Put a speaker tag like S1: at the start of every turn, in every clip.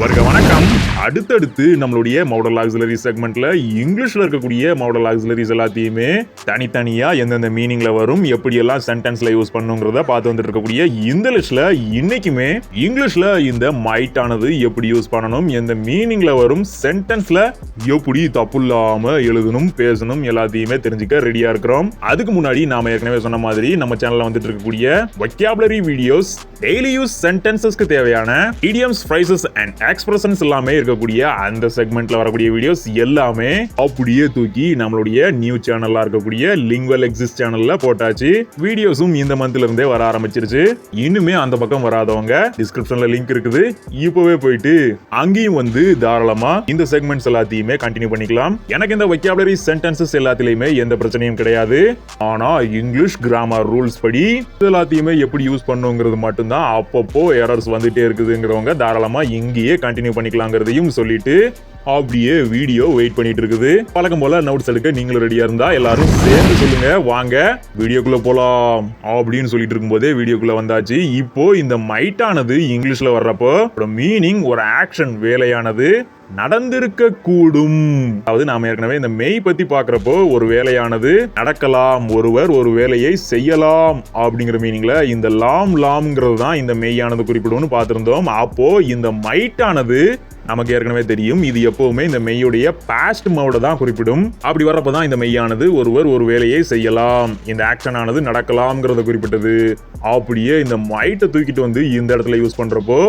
S1: வணக்கம். அடுத்தடுத்து நம்மளுடைய மாடல் ஆக்ஸிலரி செக்மெண்ட்ல இங்கிலீஷ்ல இருக்கக்கூடிய மாடல் ஆக்ஸிலரிஸ் எல்லாத்தையுமே தனித்தனியா எந்தெந்த மீனிங்ல வரும், எப்படி எல்லாம் சென்டென்ஸ்ல யூஸ் பண்ணுங்கிறத பார்த்து வந்துட்டு இருக்கக்கூடிய இந்த லிஸ்ட்ல இன்னைக்குமே இங்கிலீஷ்ல இந்த மைட் ஆனது எப்படி யூஸ் பண்ணணும், எந்த மீனிங்ல வரும், சென்டென்ஸ்ல எப்படி தப்பு இல்லாம எழுதணும், பேசணும் எல்லாத்தையுமே தெரிஞ்சுக்க ரெடியா இருக்கிறோம். அதுக்கு முன்னாடி நாம ஏற்கனவே சொன்ன மாதிரி நம்ம சேனல்ல வந்துட்டு இருக்கக்கூடிய வொக்காபுலரி வீடியோஸ், டெய்லி யூஸ் சென்டென்சஸ்க்கு தேவையான idioms, phrases and expressions எல்லாமே இருக்கக்கூடிய அந்த செக்மெண்ட்ல வரக்கூடிய வீடியோஸ் எல்லாமே அப்படியே தூக்கி நம்மளுடைய நியூ சேனல்ல இருக்கக்கூடிய லிங்குவல் எக்ஸிஸ்ட் சேனல்ல போட்டாச்சு. வீடியோஸும் இந்த மந்த்ல இருந்தே வர ஆரம்பிச்சிருச்சு. இன்னுமே அந்த பக்கம் வராதவங்க டிஸ்கிரிப்ஷன்ல லிங்க் இருக்குது, இப்பவே போயிட்டு அங்கேயும் வந்து தாராளமா இந்த செக்மெண்ட்ஸ் எல்லாத்தையுமே கண்டினியூ பண்ணிக்கலாம். எனக்கு இந்த வொக்காபுலரி சென்டென்சஸ் எல்லாத்திலயுமே எந்த பிரச்சனையும் கிடையாது. ஆனா இங்கிலீஷ் கிராமர் ரூல்ஸ் படி எல்லாத்தையுமே எப்படி யூஸ் பண்ணுங்கிறது மட்டும்தான் அப்பப்போ எரர்ஸ் வந்துட்டே இருக்குதுங்கிறவங்க தாராளமா இங்கேயே கண்டினியூ பண்ணிக்கலாங்கிறதையும் சொல்லிட்டு அப்படியே வீடியோ வெயிட் பண்ணிட்டு இருக்குது. பழக்கம் போல நோட்ஸ் எடுக்க நீங்களும் ரெடியா இருந்தா எல்லாரும் சேர்ந்து சொல்லுங்க, வாங்க வீடியோக்குள்ள போலாம் அப்படின்னு சொல்லிட்டு இருக்கும்போதே வீடியோக்குள்ள வந்தாச்சு. இப்போ இந்த மைட்டானது இங்கிலீஷ்ல வர்றப்போ மீனிங் ஒரு ஆக்ஷன், வேலையானது நடந்திருக்க கூடும். அதாவது நாம ஏற்கனவே இந்த மெய் பத்தி பாக்குறப்போ ஒரு வேலையானது நடக்கலாம், ஒருவர் ஒரு வேலையை செய்யலாம் அப்படிங்கிற மீனிங்ல இந்த லாம்ங்கிறது தான் இந்த மெய்யானது குறிப்பிடும்னு பார்த்திருந்தோம். அப்போ இந்த மைட்டானது நமக்கு ஏற்கனவே தெரியும், இது எப்பவுமே இந்த மெய்யுடைய பாஸ்ட் மோட தான் குறிப்பிடும். அப்படி வரப்பதான் இந்த மெய்யானது ஒருவர் ஒரு வேலையை செய்யலாம், இந்த ஆக்ஷன் ஆனது நடக்கலாம்ங்கிறத குறிப்பிட்டது. அப்படியே இந்த மைட்டை தூக்கிட்டு வந்து இந்த இடத்துல யூஸ் பண்றப்போ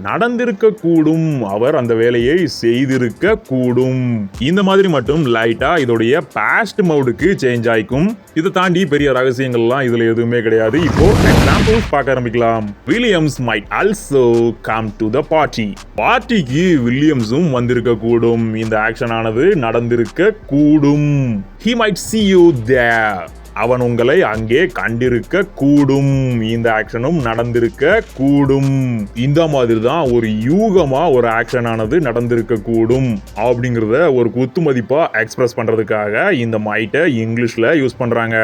S1: நடந்திருக்க கூடும், அவர் அந்த வேலையை செய்திருக்க கூடும். இந்த மாதிரி மட்டும் லைட்டா இதோடைய பாஸ்ட் மோடுக்கு சேஞ்ச் ஆயிக்கும். இதை தாண்டி பெரிய ரகசியங்கள்லாம் இதுல எதுவுமே கிடையாது. இப்போ எக்ஸாம்பிள்ஸ் பார்க்க ஆரம்பிக்கலாம். Williams might also come to the party. பார்ட்டிக்கு வில்லியம்ஸும் வந்திருக்க கூடும், இந்த ஆக்ஷன் ஆனது நடந்திருக்க கூடும். He might see you there. அவன் உங்களை அங்கே கண்டிருக்க கூடும், இந்த ஆக்ஷனும் நடந்திருக்க கூடும். இந்த மாதிரி தான் ஒரு யூகமா ஒரு ஆக்ஷன் ஆனது நடந்திருக்க கூடும் அப்படிங்கறத ஒரு குத்து மதிப்பா எக்ஸ்பிரஸ் பண்றதுக்காக இந்த மைட்டை இங்கிலீஷ்ல யூஸ் பண்றாங்க.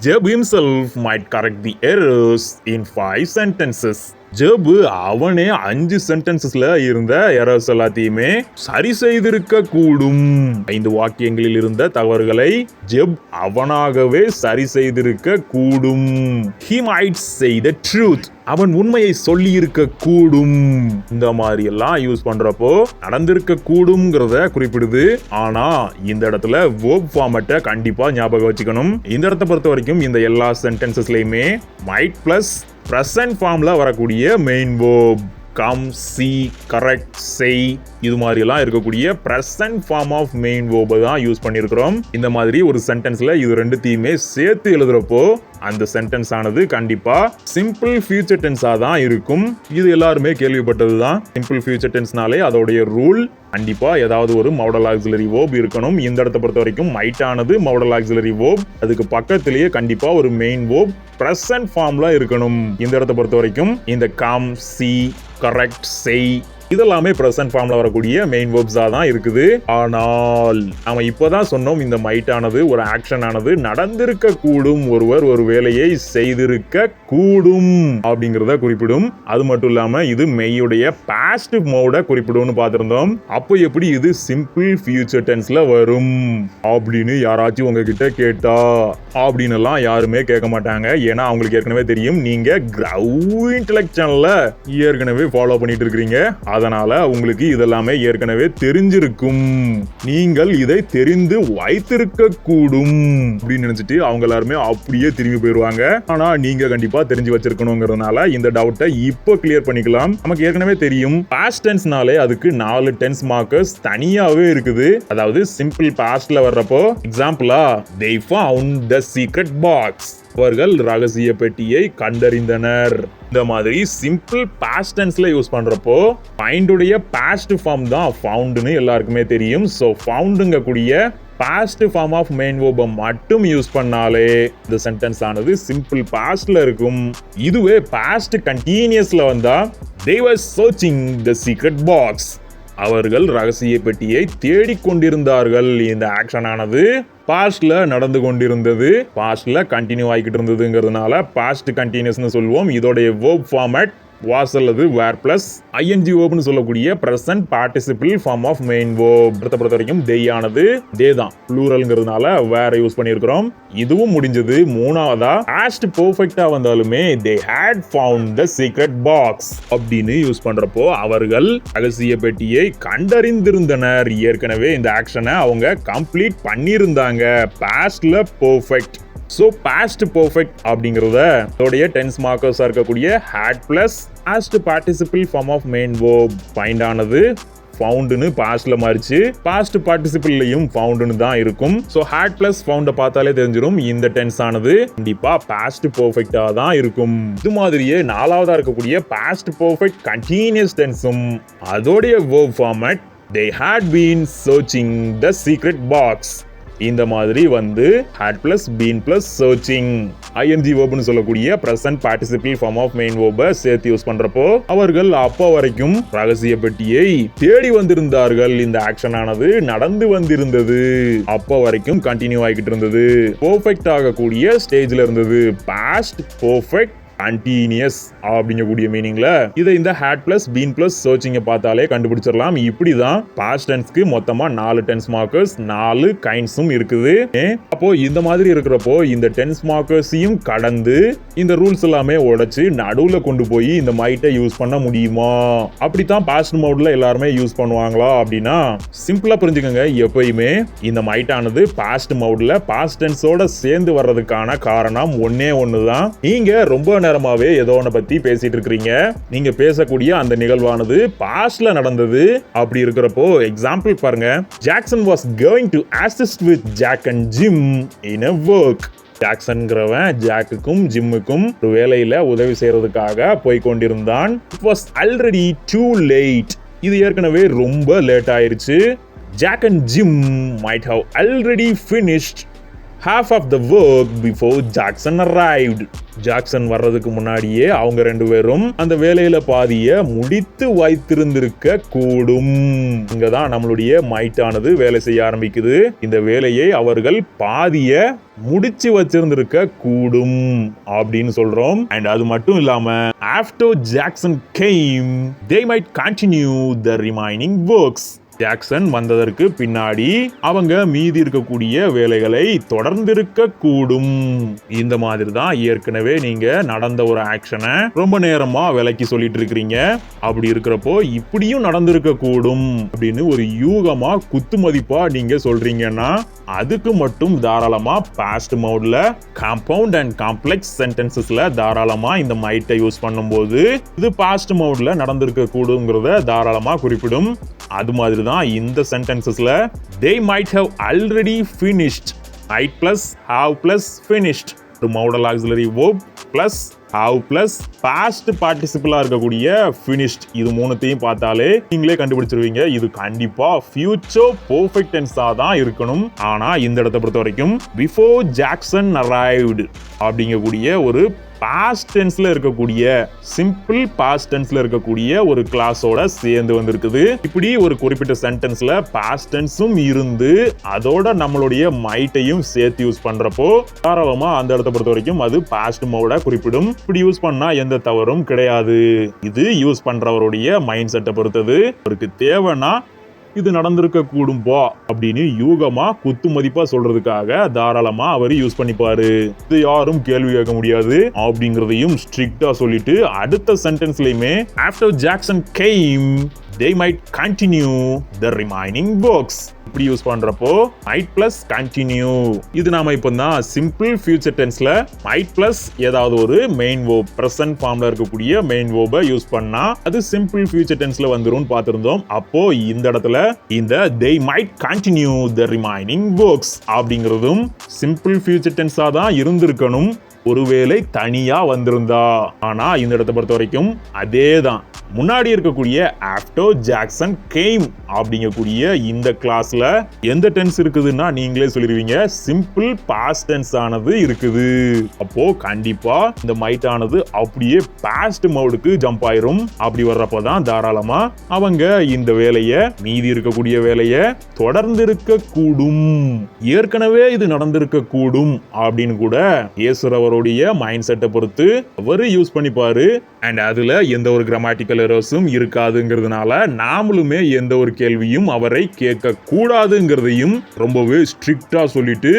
S1: Job himself might correct the errors in 5 sentences. ஜப் அவனே 5 சென்டென்சஸ்ல இருந்த எரர்ஸ் எல்லாத்தையுமே சரி செய்திருக்க கூடும். 5 வாக்கியங்களில் இருந்த தவறுகளை ஜப் அவனாகவே சரி செய்திருக்க கூடும். He might say the truth. அவன் உண்மையை சொல்லி இருக்க கூடும். இந்த மாதிரி எல்லாம் யூஸ் பண்றப்போ நடந்திருக்க கூடும்ங்கிறத குறிப்பிடுது. ஆனா இந்த இடத்துல verb ஃபார்மேட்டை கண்டிப்பா ஞாபகம் வச்சுக்கணும். இந்த இடத்தை பொறுத்த வரைக்கும் இந்த எல்லா சென்டென்சஸ்லயுமே might பிளஸ் present ஃபார்ம்ல வரக்கூடிய main verb, come, see, correct, say இது மாதிரி எல்லாம் இருக்கக்கூடிய present form of main verb தான் யூஸ் பண்ணியிருக்கிறோம். இந்த மாதிரி ஒரு சென்டென்ஸ்ல இது ரெண்டுத்தையுமே சேர்த்து எழுதுறப்போ அந்த சென்டென்ஸ் ஆனது கண்டிப்பா சிம்பிள் ஃபியூச்சர் டென்ஸா தான் இருக்கும். இது எல்லாருமே கேள்விப்பட்டது தான். சிம்பிள் ஃபியூச்சர் டென்ஸ்னாலே அதோடைய ரூல் கண்டிப்பா ஏதாவது ஒரு மாடல் ஆக்ஸிலரி verb இருக்கணும். இந்த இடத்தை பொறுத்த வரைக்கும் மைட் ஆனது மாடல் ஆக்ஸிலரி verb, அதுக்கு பக்கத்திலேயே கண்டிப்பா ஒரு மெயின் verb present ஃபார்ம்ல இருக்கணும். இந்த இடத்தை பொறுத்த வரைக்கும் இந்த கம், see, correct, say இதெல்லாமே பிரசன்ட் ஃபார்ம்ல வரக்கூடிய மெயின் வெர்ப்ஸா தான் இருக்குது. ஆனால் நாம இப்பதான் சொன்னோம், இந்த மைட் ஆனது ஒரு ஆக்ஷன் ஆனது நடந்திருக்க கூடும், ஒருவர் ஒரு வேலையை செய்திருக்க கூடும் அப்படிங்கறத குறிப்பிடும். அது மட்டும் இல்லாம இது மெய்யுடைய பாஸ்ட் மோட குறிப்பிடும்னு பார்த்திருந்தோம். அப்போ எப்படி இது சிம்பிள் ஃபியூச்சர் டென்ஸ்ல வரும் அப்படின்னு யாராச்சும் உங்ககிட்ட கேட்டா அப்படின்னு எல்லாம் யாருமே கேட்க மாட்டாங்க. ஏன்னா அவங்களுக்கு ஏற்கனவே தெரியும், நீங்க இன்டெலெக்ட் சேனல்ல ஏற்கனவே ஃபாலோ பண்ணிட்டு இருக்கீங்க. அதனால உங்களுக்கு இதெல்லாமே ஏற்கனவே தெரிஞ்சிருக்கும். நீங்கள் இதை தெரிந்து வைத்திருக்க கூடும் அப்படின்னு நினைச்சிட்டு அவங்க எல்லாருமே அப்படியே திரும்பி போயிருவாங்க. ஆனா நீங்க கண்டிப்பா தெரிஞ்சு வச்சிருக்கணுங்கிறதுனால இந்த டவுட்டை இப்போ கிளியர் பண்ணிக்கலாம். நமக்கு ஏற்கனவே தெரியும், பாஸ்ட் டென்ஸ்னாலே அதுக்கு 4 டென்ஸ் மார்க்கர்ஸ் தனியாவே இருக்குது. அதாவது சிம்பிள் பாஸ்ட்ல வர்றப்போ எக்ஸாம்பிளா they found the secret box, அவர்கள் ரகசிய பெட்டியை கண்டறிந்தனர். இந்த மாதிரி சிம்பிள் பாஸ்ட் டென்ஸ்ல யூஸ் பண்றப்போ ஃபைண்டுடைய பாஸ்ட் ஃபார்ம் தான் ஃபவுண்ட்னு எல்லாருக்குமே தெரியும். ஸோ ஃபவுண்டுங்க கூடிய பாஸ்ட் ஃபார்ம் ஆஃப் மெயின் வெர்பை மட்டும் யூஸ் பண்ணாலே இந்த சென்டென்ஸ் ஆனது சிம்பிள் பாஸ்ட்ல இருக்கும். இதுவே பாஸ்ட் கண்டினியூஸ்ல வந்தா they were searching the secret box, அவர்கள் ரகசிய பெட்டியை தேடிக்கொண்டிருந்தார்கள். இந்த ஆக்ஷன் ஆனது பாஸ்ட்ல நடந்து கொண்டிருந்தது, பாஸ்ட்ல கண்டினியூ ஆகிக்கிட்டு இருந்ததுங்கிறதுனால பாஸ்ட் கண்டினியூஸ்னு சொல்லுவோம். இதோடைய verb ஃபார்மேட் was அல்லது were plus ing verb னு சொல்லக்கூடிய present participle form of main verb. பொறுத்த வரைக்கும் they ஆனது they தான் ப்ளூரல்ங்கிறதுனால were யூஸ் பண்ணியிருக்கிறோம். இதுவும் முடிஞ்சது. மூணாவதா past perfectா வந்தாலுமே they had found the secret box அப்படின்னு யூஸ் பண்றப்போ அவர்கள் ரகசிய பெட்டியை கண்டறிந்திருந்தனர். ஏற்கனவே இந்த ஆக்ஷனை அவங்க கம்ப்ளீட் பண்ணியிருந்தாங்க. பாஸ்ட்ல பெர்ஃபெக்ட். ஸோ பாஸ்ட் பெர்ஃபெக்ட் அப்படிங்கிறத அதோடைய டென்ஸ் மார்க்கர்ஸாக இருக்கக்கூடிய had plus past participle form of main verb find ஆனது ஃபவுண்ட்னு பாஸ்ட்ல மாறிச்சு. பாஸ்ட் பார்ட்டிசிபிள்லயும் ஃபவுண்ட்னு தான் இருக்கும். ஸோ had plus ஃபவுண்ட பார்த்தாலே தெரிஞ்சிடும் இந்த டென்ஸ் ஆனது கண்டிப்பா பாஸ்ட் பெர்ஃபெக்ட்டா தான் இருக்கும். இது மாதிரியே நாலாவதா இருக்கக்கூடிய பாஸ்ட் பெர்ஃபெக்ட் கண்டினியூஸ் டென்ஸும் அதோடைய verb format they had been searching the secret box. இந்த மாதிரி வந்து had plus been plus searching ing verb னு சொல்லக்கூடிய present participle form of main verb சேர்த்து யூஸ் பண்றப்போ அவர்கள் அப்போ வரைக்கும் ரகசிய பெட்டியை தேடி வந்திருந்தார்கள். இந்த ஆக்ஷன் ஆனது நடந்து வந்திருந்தது. அப்போ வரைக்கும் கண்டினியூ ஆகிட்டு இருந்தது. பெர்ஃபெக்ட் ஆகக்கூடிய ஸ்டேஜ்ல இருந்தது. பாஸ்ட் பெர்ஃபெக்ட் கண்டினியூஸ் அப்படிங்கக்கூடிய மீனிங்ல இதை இந்த had plus been plus searching பார்த்தாலே கண்டுபிடிச்சிடலாம். இப்படிதான் பாஸ்ட் டென்ஸ்க்கு மொத்தமா 4 டென்ஸ் மார்க்கர்ஸ் 4 கைண்ட்ஸும் இருக்குது. அப்போ இந்த மாதிரி இருக்கிறப்போ இந்த டென்ஸ் மார்க்கர்ஸையும் கடந்து இந்த ரூல்ஸ் எல்லாமே உடைச்சு நடுவுல கொண்டு போய் இந்த மைட்டை யூஸ் பண்ண முடியுமா? அப்படித்தான் பாஸ்ட் மோட்ல எல்லாருமே யூஸ் பண்ணுவாங்களா அப்படின்னா சிம்பிளா புரிஞ்சுக்கோங்க. எப்பயுமே இந்த மைட்டானது பாஸ்ட் மோட்ல பாஸ்ட் டென்ஸோட சேர்ந்து வர்றதுக்கான காரணம் ஒன்னே ஒண்ணுதான். நீங்க ரொம்ப நேரமாவே ஏதோ ஒன்ன பத்தி பேசிட்டு இருக்கீங்க. நீங்க பேசக்கூடிய அந்த நிகழ்வானது பாஸ்ட்ல நடந்தது. அப்படி இருக்கிறப்போ எக்ஸாம்பிள் பாருங்க. Jackson was going to assist with Jack and Jim in a work. ஜாக்சன்கிறவன் ஜாக்குக்கும் ஜிம்முக்கும் ஒரு வேலையில உதவி செய்யறதுக்காக போய் கொண்டிருந்தான். It was already too late. இது ஏற்கனவே ரொம்ப லேட் ஆயிருச்சு. Jack and Jim might have already finished half of the work before Jackson arrived. Jackson வர்றதுக்கு முன்னாடியே அவங்க ரெண்டு பேரும் அந்த வேலையில பாதிய முடித்து வைத்திருந்திருக்க கூடும். இங்கதான் நம்மளுடைய மைட்டானது வேலை செய்ய ஆரம்பிக்குது. இந்த வேலையை அவர்கள் பாதிய முடிச்சு வச்சிருந்திருக்க கூடும் அப்படின்னு சொல்றோம். அண்ட் அது மட்டும் இல்லாம after Jackson came they might continue the remaining works. Jackson வந்ததற்கு பின்னாடி அவங்க மீதி இருக்கக்கூடிய வேலைகளை தொடர்ந்திருக்க கூடும். இந்த மாதிரி தான் ஏற்கனவே நீங்க நடந்த ஒரு ஆக்ஷனை ரொம்ப நேரமா விலைக்கு சொல்லிட்டு இருக்கீங்க. அப்படி இருக்கிறப்போ இப்படியும் நடந்திருக்க கூடும் அப்படின்னு ஒரு யூகமா குத்து மதிப்பா நீங்க சொல்றீங்கன்னா அதுக்கு மட்டும் தாராளமா பாஸ்ட் மோட்ல காம்பவுண்ட் அண்ட் காம்ப்ளெக்ஸ் சென்டென்சஸ்ல தாராளமா இந்த மைட்டை யூஸ் பண்ணும்போது இது பாஸ்ட் மோட்ல நடந்திருக்க கூடுங்கிறத தாராளமா குறிப்பிடும். அது மாதிரி தான் இந்த சென்டென்சஸ்ல they might have already finished might plus have plus finished modal auxiliary verb plus have plus past participle இருக்கக்கூடிய finished இது மூணுத்தையும் பார்த்தாலே நீங்களே கண்டுபிடிச்சிருவீங்க. இது கண்டிப்பா future perfect tense தான் இருக்கணும். ஆனா இந்த இடத்தை பொறுத்த வரைக்கும் before Jackson arrived அப்படிங்கக்கூடிய ஒரு பாஸ்ட் டென்ஸ்ல இருக்கக்கூடிய சிம்பிள் பாஸ்ட் டென்ஸ்ல இருக்கக்கூடிய ஒரு கிளாஸோட சேர்ந்து வந்திருக்குது. இப்படி ஒரு குறிப்பிட்ட சென்டென்ஸ்ல பாஸ்ட் டென்ஸும் இருந்து அதோட நம்மளுடைய மைட்டையும் சேர்த்து யூஸ் பண்றப்போ தாராளமா அந்த இடத்தை பொறுத்த வரைக்கும் அது பாஸ்ட் மோட குறிப்பிடும். இப்படி யூஸ் பண்ணா எந்த தவறும் கிடையாது. இது யூஸ் பண்றவருடைய மைண்ட் செட்டை பொறுத்தது. அவருக்கு தேவைன்னா இது நடந்திருக்க கூடும்பா அப்படின்னு யூகமா குத்து மதிப்பா சொல்றதுக்காக தாராளமா அவர் யூஸ் பண்ணிப்பாரு. இது யாரும் கேள்வி கேட்க முடியாது அப்படிங்கறதையும் ஸ்ட்ரிக்டா சொல்லிட்டு அடுத்த சென்டென்ஸ்லயுமே after Jackson came they might continue the remaining works இப்படி யூஸ் பண்றப்போ might plus continue இது நாம இப்பதான் சிம்பிள் ஃபியூச்சர் டென்ஸ்ல might plus ஏதாவது ஒரு மெயின் verb present ஃபார்ம்ல இருக்கக்கூடிய மெயின் verb யூஸ் பண்ணா அது சிம்பிள் ஃபியூச்சர் டென்ஸ்ல வந்துரும் பார்த்திருந்தோம். அப்போ இந்த இடத்துல இந்த they might continue the remaining works அப்படிங்கிறதும் சிம்பிள் ஃபியூச்சர் டென்ஸா தான் இருந்திருக்கணும் ஒருவேளை தனியா வந்திருந்தா. ஆனா இந்த இடத்தை பொறுத்த வரைக்கும் அதேதான் முன்னாடி இருக்கக்கூடிய ஆஃப்டர் ஜாக்சன் கேம் அப்படிங்கக்கூடிய இந்த கிளாஸ்ல எந்த டென்ஸ் இருக்குதுன்னா நீங்களே சொல்லிடுவீங்க. சிம்பிள் பாஸ்ட் டென்ஸ் ஆனது இருக்குது. அப்போ கண்டிப்பா இந்த மைட் ஆனது அப்படியே பாஸ்ட் மோடுக்கு ஜம்ப் ஆயிரும். அப்படி வர்றப்பதான் தாராளமா அவங்க இந்த வேலையை மீதி இருக்கக்கூடிய வேலையை தொடர்ந்து இருக்க கூடும், ஏற்கனவே இது நடந்திருக்க கூடும் அப்படின்னு கூட பேசுறவருடைய மைண்ட் செட்டை பொறுத்து அவரு யூஸ் பண்ணிப்பாரு. அண்ட் அதுல எந்த ஒரு கிராமட்டிக்கல் எரர்ஸும் இருக்காதுங்கிறதுனால நாமளுமே எந்த ஒரு கேள்வியும் அவரை கேட்க கூடாதுங்கிறதையும் ரொம்பவே ஸ்ட்ரிக்டா சொல்லிட்டு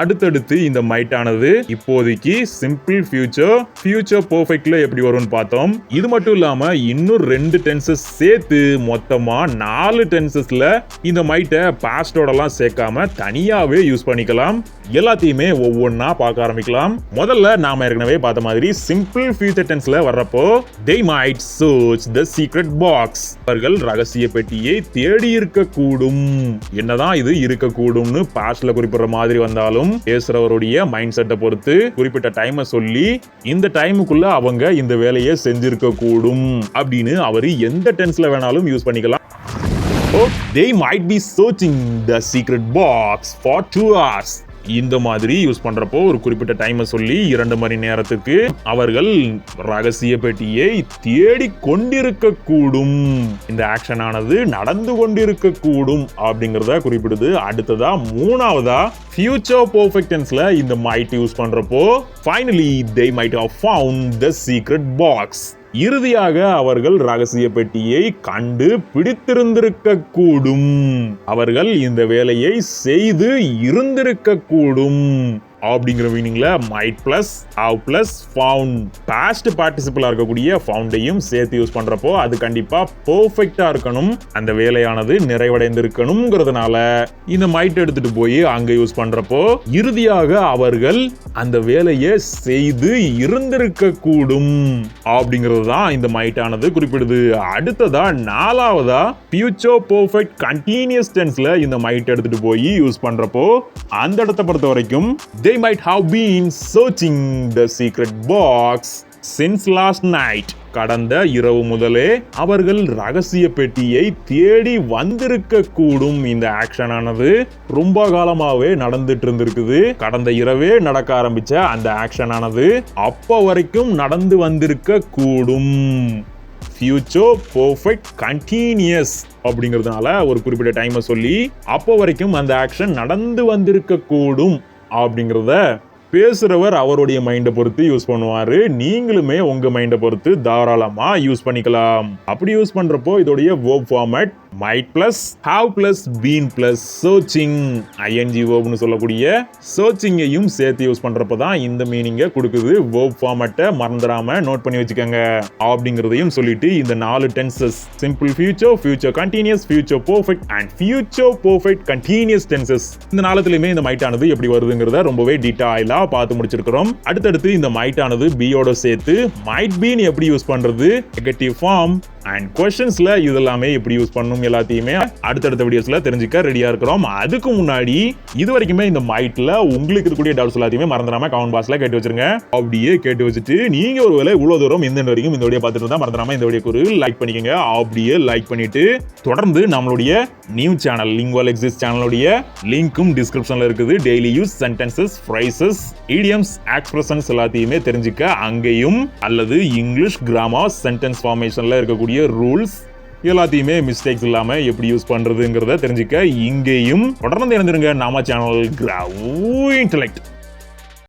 S1: அடுத்தடுத்து இந்த மைட் ஆனது இப்போதைக்கு சிம்பிள் ஃபியூச்சர் பெர்ஃபெக்ட்ல எப்படி வரும்னு பார்த்தோம். இது மட்டும் இல்லாம இன்னும் 2 டென்சஸ் சேர்த்து மொத்தமா 4 டென்சஸ்ல இந்த மைட்டை பாஸ்டோடலாம் சேர்க்காம தனியாவே யூஸ் பண்ணிக்கலாம். எல்லாத்தையுமே ஒவ்வொன்னா பார்க்க ஆரம்பிக்கலாம். முதல்ல நாம ஏற்கனவே பார்த்த மாதிரி சிம்பிள் ஃபியூச்சர் டென்ஸ்ல வர்றப்போ they might search the secret box. அவர்கள் ரகசிய பெட்டியை தேடி இருக்க கூடும். என்னதான் இது இருக்கக்கூடும்னு பாஸ்ட்ல குறிப்பிடுற மாதிரி வந்தாலும் பேசுறவருடைய மைண்ட் செட்டை பொறுத்து குறிப்பிட்ட டைமை சொல்லி இந்த டைமுக்குள்ள அவங்க இந்த வேலையை செஞ்சிருக்க கூடும் அப்படின்னு அவரு எந்த டென்ஸ்ல வேணாலும் யூஸ் பண்ணிக்கலாம். They might be searching the secret box for 2 hours. இந்த மாதிரி யூஸ் பண்றப்போ ஒரு குறிப்பிட்ட டைமை சொல்லி 2 மணி நேரத்துக்கு அவர்கள் ரகசிய பெட்டியை தேடி கொண்டிருக்க கூடும். இந்த ஆக்ஷன் ஆனது நடந்து கொண்டிருக்க கூடும் அப்படிங்கறத குறிப்பிடுது. அடுத்ததா மூணாவதா ஃபியூச்சர் பெர்ஃபெக்ட் டென்ஸ்ல இந்த might யூஸ் பண்றப்போ finally they might have found the secret box. இறுதியாக அவர்கள் ரகசிய பெட்டியை கண்டு பிடித்திருந்திருக்க கூடும். அவர்கள் இந்த வேலையை செய்து இருந்திருக்க கூடும் அப்படிங்கிற மீனிங்ல might plus have plus found past participle இருக்கக்கூடிய foundஐயும் சேர்த்து யூஸ் பண்றப்போ அது கண்டிப்பா பெர்ஃபெக்ட்டா இருக்கணும், அந்த வேலையானது நிறைவடைந்திருக்கணும்ங்கிறதுனால இந்த might எடுத்துட்டு போய் அங்க யூஸ் பண்றப்போ இறுதியாக அவர்கள் அந்த வேலையை செய்து இருந்திருக்க கூடும் அப்படிங்கிறது தான் இந்த might ஆனது குறிப்பிடுது. அடுத்ததா நாலாவதா ஃபியூச்சர் பெர்ஃபெக்ட் கண்டினியூஸ் டென்ஸ்ல இந்த might எடுத்துட்டு போய் யூஸ் பண்றப்போ அந்த இடத்தை பொறுத்த வரைக்கும் they might have been searching the secret box since last night. கடந்த இரவு முதலே அவர்கள் ரகசிய பெட்டியை தேடி வந்திருக்க கூடும். இந்த ஆக்ஷன் ஆனது ரொம்ப காலமாவே நடந்துட்டு இருந்திருக்குது. கடந்த இரவே நடக்க ஆரம்பிச்ச அந்த ஆக்ஷன் ஆனது அப்ப வரைக்கும் நடந்து வந்திருக்க கூடும். ஃபியூச்சர் பெர்ஃபெக்ட் கண்டினியூஸ் அப்படிங்கிறதுனால ஒரு குறிப்பிட்ட டைமை சொல்லி அப்போ வரைக்கும் அந்த ஆக்ஷன் நடந்து வந்திருக்க கூடும் அப்படிங்கிறத பேசுறவர் அவருடைய மைண்டை பொறுத்து யூஸ் பண்ணுவாரு. நீங்களுமே உங்க மைண்டை பொறுத்து தாராளமா யூஸ் பண்ணிக்கலாம். அப்படி யூஸ் பண்றப்போ இதோடைய verb format might plus have plus been plus searching ing verbனு சொல்லக்கூடிய searchingஐயும் சேர்த்து யூஸ் பண்றப்போ தான் இந்த மீனிங்கை கொடுக்குது. verb formatஐ மறந்துடாம நோட் பண்ணி வச்சுக்கோங்க அப்படிங்கிறதையும் சொல்லிட்டு இந்த 4 tenses simple future continuous, future perfect and future perfect continuous tenses இந்த 4த்துலயுமே இந்த might ஆனது எப்படி வருதுங்கிறத ரொம்பவே டீடைலா பார்த்து முடிச்சிருக்கிறோம். அடுத்தடுத்து இந்த might ஆனது பியோட சேர்த்து might been எப்படி யூஸ் பண்றது, நெகட்டிவ் ஃபார்ம் அண்ட் क्वेश्चंसல இதெல்லாமே எப்படி யூஸ் பண்ணணும் எல்லாத்தையுமே அடுத்தடுத்த வீடியோஸ்ல தெரிஞ்சுக்க ரெடியா இருக்கிறோம். அதுக்கு முன்னாடி இது வரைக்குமே இந்த mightல உங்களுக்கு இருக்கக்கூடிய டவுட்ஸ் எல்லாத்தையுமே மறந்துடாம கமெண்ட் பாக்ஸ்ல கேட்டு வச்சிருங்க. அப்படியே கேட்டு வச்சுட்டு நீங்க ஒருவேளை இவ்வளவு தூரம் இந்த வரைக்கும் இந்த வீடியோ பார்த்துட்டு இருந்தா மறந்துடாம இந்த வீடியோக்கு ஒரு லைக் பண்ணிக்கங்க. அப்படியே லைக் பண்ணிட்டு தொடர்ந்து நம்மளுடைய நியூ சேனல் லிங்குவல் எக்ஸிஸ்ட் சேனலுடைய லிங்க்கும் டிஸ்கிரிப்ஷன்ல இருக்குது. Daily use sentences, phrases, idioms, expressions எல்லாத்தையுமே தெரிஞ்சுக்க அங்கேயும் அல்லது இங்கிலீஷ் கிராமர் சென்டென்ஸ் ஃபார்மேஷன்ல இருக்கக்கூடிய ரூல்ஸ் எல்லாத்தையுமே மிஸ்டேக்ஸ் இல்லாம எப்படி யூஸ் பண்றதுங்கிறத தெரிஞ்சுக்க இங்கேயும் தொடர்ந்து இணைந்திருங்க. நம்ம சேனல் Intellect.